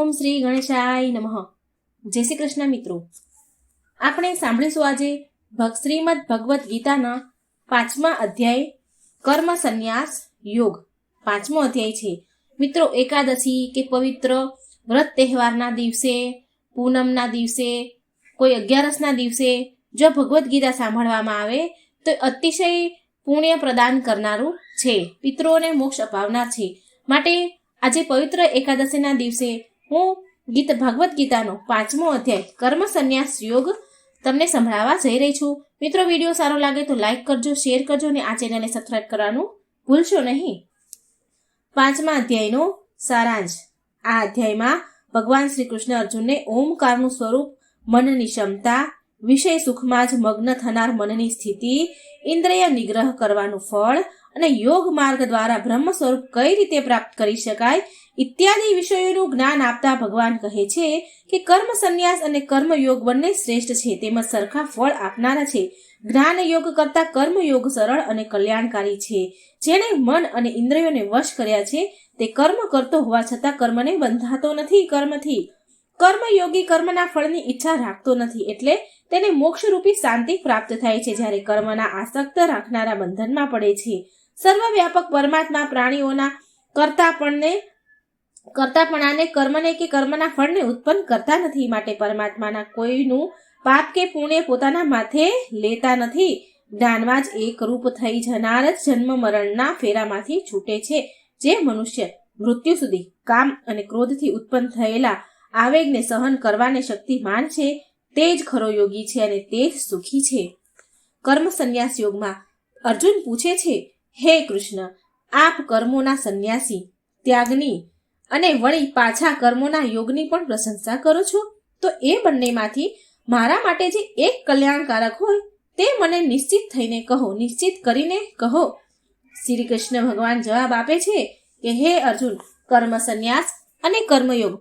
ઓમ શ્રી ગણેશાય નમઃ. જય શ્રી કૃષ્ણ મિત્રો. આપણે સાંભળીશું આજે શ્રીમદ ભગવદ્ ગીતાના 5મા અધ્યાય કર્મ સંન્યાસ યોગ. 5મો અધ્યાય છે મિત્રો. એકાદશી કે પવિત્ર વ્રત તહેવારના દિવસે, પૂનમના દિવસે, કોઈ 11ના દિવસે જો ભગવદ્ ગીતા સાંભળવામાં આવે તો અતિશય પુણ્ય પ્રદાન કરનારું છે, પિતૃઓને મોક્ષ અપાવનાર છે. માટે આજે પવિત્ર એકાદશીના દિવસે હું ભગવદ્ ગીતાનો 5મો અધ્યાય કર્મ સંન્યાસ યોગ તમને સંભળાવવા જઈ રહી છું. મિત્રો, વિડીયો સારો લાગે તો લાઈક કરજો, શેર કરજો અને આ ચેનલને સબસ્ક્રાઇબ કરવાનું ભૂલશો નહીં. 5મા અધ્યાયનો સારાંશ. આ અધ્યાયમાં ભગવાન શ્રી કૃષ્ણ અર્જુનને ઓમકારનું સ્વરૂપ, મનની ક્ષમતા, વિષય સુખમાં જ મગ્ન થનાર મનની સ્થિતિ, ઇન્દ્રિય નિગ્રહ કરવાનું ફળ અને યોગ માર્ગ દ્વારા બ્રહ્મ સ્વરૂપ કઈ રીતે પ્રાપ્ત કરી શકાય ઇત્યાદિ વિષયોનું જ્ઞાન આપતા ભગવાન કહે છે કે કર્મ સંન્યાસ અને કર્મ યોગ બંને શ્રેષ્ઠ છે, તેમજ સરખા ફળ આપનારા છે. જ્ઞાન યોગ કરતા કર્મ યોગ સરળ અને કલ્યાણકારી છે. જેણે મન અને ઇન્દ્રિયોને વશ કર્યા છે તે કર્મ કરતો હોવા છતાં કર્મને બંધાતો નથી. કર્મયોગી કર્મના ફળની ઈચ્છા રાખતો નથી, એટલે તેને મોક્ષરૂપી શાંતિ પ્રાપ્ત થાય છે. જ્યારે કર્મના આસક્ત રાખનારા બંધનમાં પડે છે. સર્વવ્યાપક પરમાત્મા પ્રાણીઓના કરતાપણાને, કર્મને કે કર્મના ફળને ઉત્પન્ન કરતા નથી. માટે પરમાત્માના કોઈનું પાપ કે પુણ્ય પોતાના માથે લેતા નથી. જ્ઞાનમાં જ એક રૂપ થઈ જનાર જ જન્મ મરણના ફેરામાંથી છૂટે છે. જે મનુષ્ય મૃત્યુ સુધી કામ અને ક્રોધથી ઉત્પન્ન થયેલા આવેગને સહન કરવાને શક્તિમાન છે તે જ ખરો યોગી છે અને તે જ સુખી છે. કર્મ સંન્યાસ યોગમાં અર્જુન પૂછે છે, હે કૃષ્ણ, આપ કર્મોના સંન્યાસી, ત્યાગની અને વળી પાછા કર્મોના યોગની પણ પ્રશંસા કરો છો, તો એ બંનેમાંથી મારા માટે જે એક કલ્યાણકારક હોય તે મને નિશ્ચિત કરીને કહો. શ્રી કૃષ્ણ ભગવાન જવાબ આપે છે કે હે અર્જુન, કર્મ સંન્યાસ અને કર્મયોગ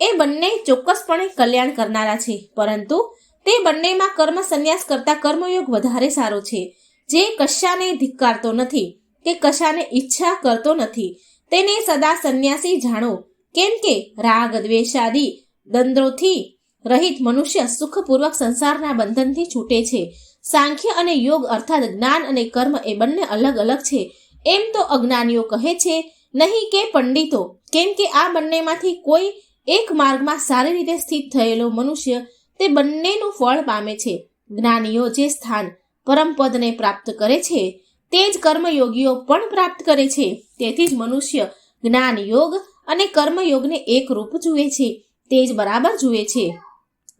એ બંને ચોક્કસપણે કલ્યાણ કરનારા છે, પરંતુ તે બંનેમાં કર્મ સંન્યાસ કરતા કર્મયોગ વધારે સારો છે. જે કશાને ધિક્કારતો નથી કે કશાને ઈચ્છા કરતો નથી તેને સદા સંન્યાસી જાણો. કેમ કે રાગ દ્વેષાદિ દ્વંદ્વોથી રહિત મનુષ્ય સુખપૂર્વક સંસારના બંધનથી છૂટે છે. સાંખ્ય અને યોગ અર્થાત જ્ઞાન અને કર્મ એ બંને અલગ અલગ છે એમ તો અજ્ઞાનીઓ કહે છે, નહીં કે પંડિતો. કેમ કે આ બંનેમાંથી કોઈ એક માર્ગમાં સારી રીતે સ્થિત થયેલો મનુષ્ય તે બંનેનું ફળ પામે છે. જ્ઞાનીઓ જે સ્થાન પરમપદને પ્રાપ્ત કરે છે તે જ કર્મયોગીઓ પણ પ્રાપ્ત કરે છે. તેથી જ મનુષ્ય જ્ઞાન યોગ અને કર્મયોગને એક રૂપ જુએ છે, તે જ બરાબર જુએ છે.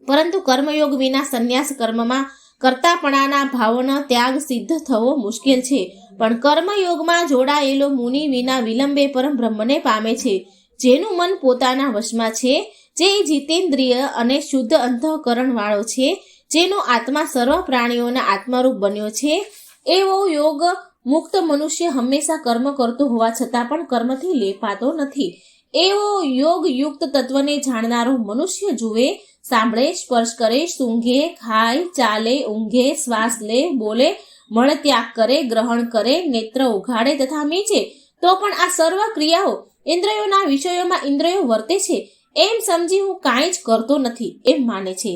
પરંતુ કર્મયોગ વિના સંન્યાસ કર્મમાં કરતાપણાના ભાવનો ત્યાગ સિદ્ધ થવો મુશ્કેલ છે. પણ કર્મયોગમાં જોડાયેલો મુનિ વિના વિલંબે પરમ બ્રહ્મને પામે છે. જેનું મન પોતાના વશમાં છે, જે જીતેન્દ્રિય અને શુદ્ધ અંતઃકરણ વાળો છે, જેનો આત્મા સર્વ પ્રાણીઓના આત્મારૂપ બન્યો છે, એવો યોગ મુક્ત મનુષ્ય હંમેશા કર્મ કરતો હોવા છતાં પણ કર્મથી લેપાતો નથી. એવો યોગ યુક્ત તત્વને જાણનારો મનુષ્ય જુએ, સાંભળે, સ્પર્શ કરે, સૂંઘે, ખાય, ચાલે, ઊંઘે, શ્વાસ લે, બોલે, મળત્યાગ કરે, ગ્રહણ કરે, નેત્ર ઉઘાડે તથા મીચે, તો પણ આ સર્વ ક્રિયાઓ ઇન્દ્રિયોના વિષયોમાં ઇન્દ્રિયો વર્તે છે એમ સમજી હું કાંઈ જ કરતો નથી એમ માને છે.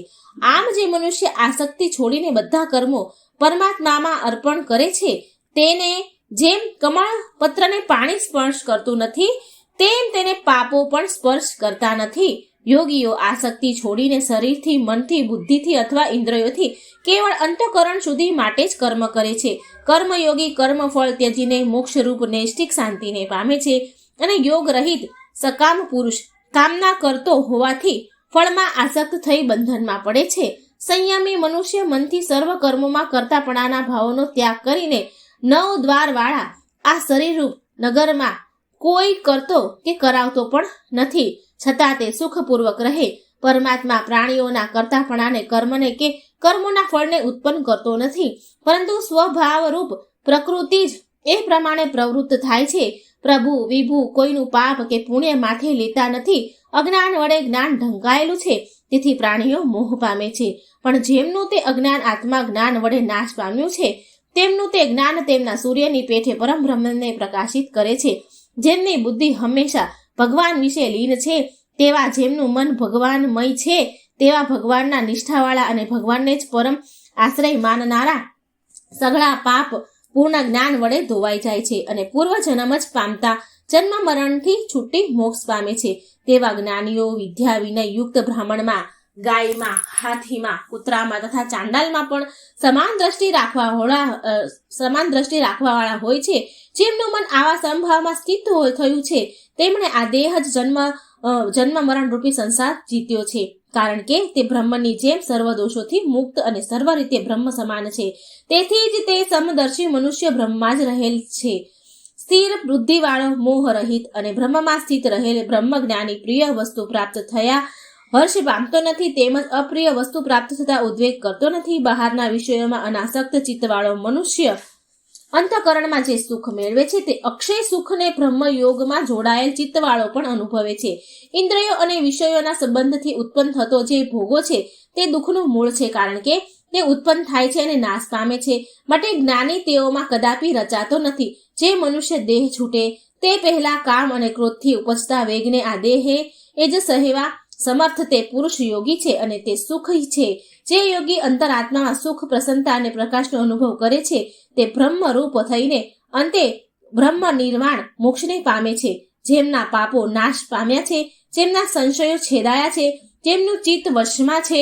આમ જે મનુષ્ય આસક્તિ છોડીને બધા કર્મો પરમાત્મામાં અર્પણ કરે છે, તેને જેમ કમળ પત્રને પાણી સ્પર્શ કરતું નથી તેમ તેને પાપો પણ સ્પર્શ કરતા નથી. યોગીઓ આસક્તિ છોડીને શરીરથી, મનથી, બુદ્ધિથી અથવા ઇન્દ્રિયોથી કેવળ અંતઃકરણ સુધી માટે જ કર્મ કરે છે. કર્મયોગી કર્મફળ ત્યજીને મોક્ષરૂપ નૈષ્ઠિક શાંતિને પામે છે અને યોગ રહિત સકામ પુરુષ કામના કરતો હોવાથી ફળમાં આસક્ત થઈ બંધનમાં પડે છે. સંયમી મનુષ્ય મનથી સર્વ કર્મોમાં કરતાપણાના ભાવોનો ત્યાગ કરીને 9 દ્વાર વાળા આ શરીરરૂપ નગરમાં કોઈ કરતો કે કરાવતો પણ નથી, છતાં તે સુખપૂર્વક રહે. પરમાત્મા પ્રાણીઓના કરતાપણાને, કર્મને કે કર્મોના ફળને ઉત્પન્ન કરતો નથી, પરંતુ સ્વભાવરૂપ પ્રકૃતિ જ એ પ્રમાણે પ્રવૃત્ત થાય છે. પ્રભુ વિભુ કોઈનું પાપ કે પુણ્ય માથે લેતા નથી. અજ્ઞાન વડે જ્ઞાન ઢંકાયેલું છે, તેથી પ્રાણીઓ મોહ પામે છે. પણ જેમનું તે અજ્ઞાન આત્મા જ્ઞાન વડે નાશ પામ્યું છે, તેમનું તે જ્ઞાન તેમના સૂર્યની પેઠે પરમ બ્રહ્મને પ્રકાશિત કરે છે. જેમની બુદ્ધિ હંમેશા ભગવાન વિશે લીન છે, તેવા જેમનું મન ભગવાનમય છે તેવા ભગવાનના નિષ્ઠાવાળા અને ભગવાનને જ પરમ આશ્રય માનનારા સઘળા પાપ પૂર્ણ જ્ઞાન વડે ધોવાઈ જાય છે અને પૂર્વજન્મ જ પામતા જન્મ મરણથી છૂટી મોક્ષ પામે છે. તેવા જ્ઞાનીઓ વિદ્યા વિનય યુક્ત બ્રાહ્મણમાં, ગાયમાં, હાથીમાં, કૂતરામાં તથા ચાંડાલમાં પણ સમાન દ્રષ્ટિ રાખવાવાળા હોય છે. જેમનું મન આવા સમભાવમાં સ્થિત થયું છે તેમણે આ દેહ જ જન્મ મરણ રૂપી સંસાર જીત્યો છે, કારણ કે તે બ્રહ્મની જેમ સર્વ દોષોથી મુક્ત અને સર્વ રીતે બ્રહ્મ સમાન છે. તેથી જ તે સમદર્શી મનુષ્ય બ્રહ્મમાં જ રહેલ છે. સ્થિર બુદ્ધિવાળો, મોહ રહિત અને બ્રહ્મમાં સ્થિત રહેલ બ્રહ્મ જ્ઞાની પ્રિય વસ્તુ પ્રાપ્ત થયા હર્ષ પામતો નથી, તેમજ અપ્રિય વસ્તુ પ્રાપ્ત થતા ઉદ્વેગ કરતો નથી. બહારના વિષયોમાં અનાસક્ત ચિત્તવાળો મનુષ્ય અંતઃકરણમાં જે સુખ મેળવે છે તે અક્ષય સુખને બ્રહ્મયોગમાં જોડાયેલ ચિત્તવાળો પણ અનુભવે છે. ઇન્દ્રિયો અને વિષયોના સંબંધથી ઉત્પન્ન થતો જે ભોગો છે તે દુઃખનું મૂળ છે, કારણ કે તે ઉત્પન્ન થાય છે અને નાશ પામે છે. માટે જ્ઞાની તેઓમાં કદાપી રચાતો નથી. જે મનુષ્ય દેહ છૂટે તે પહેલા કામ અને ક્રોધથી ઉપજતા વેગને આ દેહે એ જ સહેવા સમર્થ તે પુરુષ યોગી છે અને તે સુખ છે. જે યોગી અંતરાત્મામાં સુખ, પ્રસન્નતા અને પ્રકાશનો અનુભવ કરે છે તે બ્રહ્મરૂપ થઈને અંતે બ્રહ્મ નિર્વાણ મોક્ષને પામે છે. જેમના પાપો નાશ પામ્યા છે, જેમના સંશયો છેદાયા છે, જેમનું ચિત્ત વશમાં છે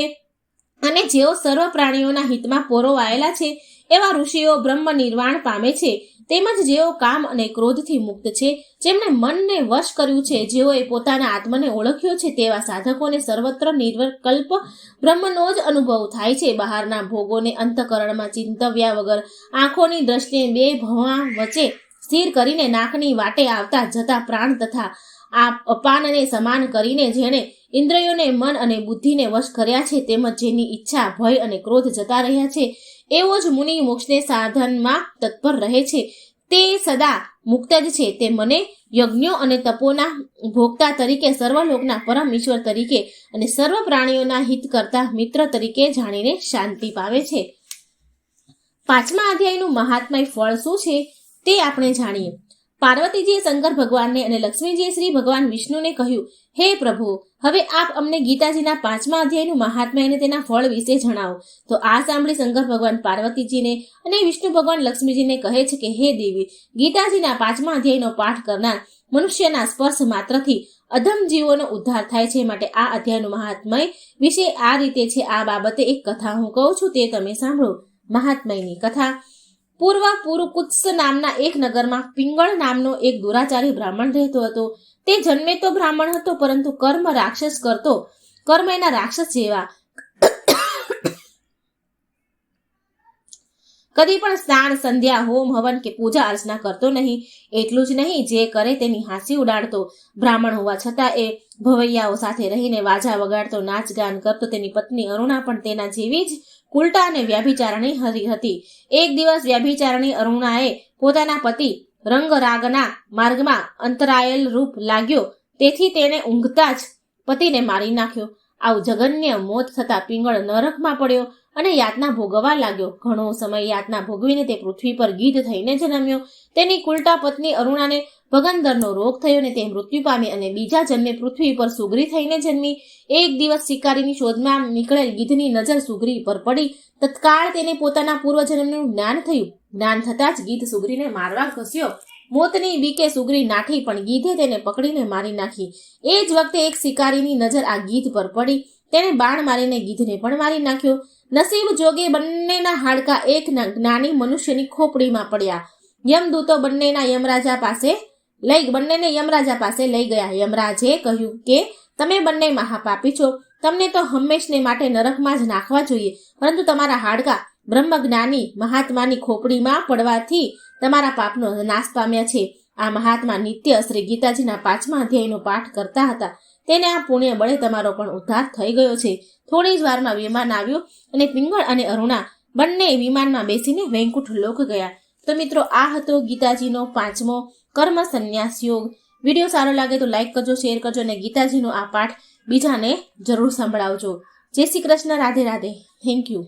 અને જેઓ સર્વ પ્રાણીઓના હિતમાં પોરોવાયેલા છે એવા ઋષિઓ બ્રહ્મ નિર્વાણ પામે છે. તેમજ જેઓ કામ અને ક્રોધથી મુક્ત છે, જેમણે મનને વશ કર્યું છે, જેઓએ પોતાના આત્માને ઓળખ્યો છે તેવા સાધકોને સર્વત્ર નિર્વિકલ્પ બ્રહ્મનો જ અનુભવ થાય છે. બહારના ભોગોને અંતઃકરણમાં ચિંતવ્યા વગર આંખોની દ્રષ્ટિએ બે ભવા વચ્ચે સ્થિર કરીને નાકની વાટે આવતા જતા પ્રાણ તથા આ અપાનને સમાન કરીને જેણે ઇન્દ્રિયોને, મન અને બુદ્ધિને વશ કર્યા છે, તેમજ જેની ઈચ્છા, ભય અને ક્રોધ જતા રહ્યા છે, એવો જ મુનિ મોક્ષને સાધનમાં તત્પર રહે છે. તે સદા મુક્ત જ છે. તે મને યજ્ઞો અને તપોના ભોગતા તરીકે, સર્વલોકના પરમ ઈશ્વર તરીકે અને સર્વ પ્રાણીઓના હિત કરતા મિત્ર તરીકે જાણીને શાંતિ પામે છે. 5મા અધ્યાયનું મહાત્મય ફળ શું છે તે આપણે જાણીએ. પાર્વતીજીએ શંકર ભગવાનને અને લક્ષ્મીજીએ શ્રી ભગવાન વિષ્ણુને કહ્યું, હે પ્રભુ, હવે આપ અમને ગીતાજીના 5મા અધ્યાયનું મહાત્મ્ય અને તેના ફળ વિશે જણાવો. તો આ સાંભળી શંકર ભગવાન પાર્વતીજીને અને વિષ્ણુ ભગવાન લક્ષ્મીજીને કહે છે કે હે દેવી, ગીતાજીના 5મા અધ્યાયનો પાઠ કરનાર મનુષ્યના સ્પર્શ માત્રથી અધમ જીવોનો ઉદ્ધાર થાય છે. માટે આ અધ્યાયનું મહાત્મય વિશે આ રીતે છે. આ બાબતે એક કથા હું કહું છું, તે તમે સાંભળો. મહાત્મયની કથા. પૂર્વ પુરુકુત્સ નામના એક નગરમાં પિંગળ નામનો એક દુરાચારી બ્રાહ્મણ રહેતો હતો. તે જન્મે તો બ્રાહ્મણ હતો, પરંતુ કર્મ રાક્ષસ કરતો, કર્મ એના રાક્ષસ જેવા. કદી પણ સ્નાન, સંધ્યા, હોમ, હવન કે પૂજા અર્ચના કરતો નહીં. એટલું જ નહીં, જે કરે તેની હાંસી ઉડાડતો. બ્રાહ્મણ હોવા છતાં એ ભવૈયાઓ સાથે રહીને વાજા વગાડતો, નાચ ગાન કરતો. તેની પત્ની અરુણા પણ તેના જેવી જ કુલટા અને વ્યાભિચારણી હતી. એક દિવસ વ્યાભિચારણી અરુણાએ પોતાના પતિ રંગરાગના માર્ગમાં અંતરાયેલ રૂપ લાગ્યો, તેથી તેણે ઊંઘતા જ પતિને મારી નાખ્યો. આવું જઘન્ય મોત થતા પિંગળ નરકમાં પડ્યો અને યાતના ભોગવવા લાગ્યો. ઘણો સમય યાતના ભોગવીને તે પૃથ્વી પર ગીધ થઈને જન્મ્યો. તેની કુલટા પત્ની અરુણાને ભગંદરનો રોગ થયો અને તે મૃત્યુ પામી અને બીજા જન્મે પૃથ્વી પર સુગ્રી થઈને જન્મી. એક દિવસ શિકારીની શોધમાં નીકળેલ ગીધની નજર સુગ્રી પર પડી. તત્કાળ તેને પોતાના પૂર્વજન્મનું જ્ઞાન થયું. જ્ઞાન થતાં જ ગીધ સુગ્રીને મારવા ઘસ્યો. મોતની બીકે સુગ્રી નાઠી, પણ ગીધે તેને પકડીને મારી નાખી. એ જ વખતે એક શિકારીની નજર આ ગીધ પર પડી. તેને બાણ મારીને ગીધને પણ મારી નાખ્યો. નસીબ જોગે બંનેના હાડકા એક જ્ઞાની મનુષ્યની ખોપડીમાં પડ્યા. યમદૂતો બંનેને યમરાજા પાસે લઈ ગયા. યમરાજે કહ્યું કે તમે બંને મહાપાપી છો, તમને તો હંમેશને માટે નરકમાં જ નાખવા જોઈએ, પરંતુ તમારા હાડકા બ્રહ્મજ્ઞાની મહાત્માની ખોપડીમાં પડવાથી તમારા પાપનો નાશ પામ્યા છે. આ મહાત્મા નિત્ય શ્રી ગીતાજીના 5મા અધ્યાયનો પાઠ કરતા હતા. તેને આ પુણ્ય બળે તમારો પણ ઉદ્ધાર થઈ ગયો છે. થોડી જ વારમાં વિમાન આવ્યું અને પિંગળ અને અરુણા બંને વિમાનમાં બેસીને વૈકુંઠ લોક ગયા. તો મિત્રો, આ હતો ગીતાજીનો 5મો કર્મ સંન્યાસ યોગ. વિડીયો સારો લાગે તો લાઈક કરજો, શેર કરજો અને ગીતાજીનો આ પાઠ બીજાને જરૂર સંભળાવજો. જય શ્રી કૃષ્ણ. રાધે રાધે. Thank you.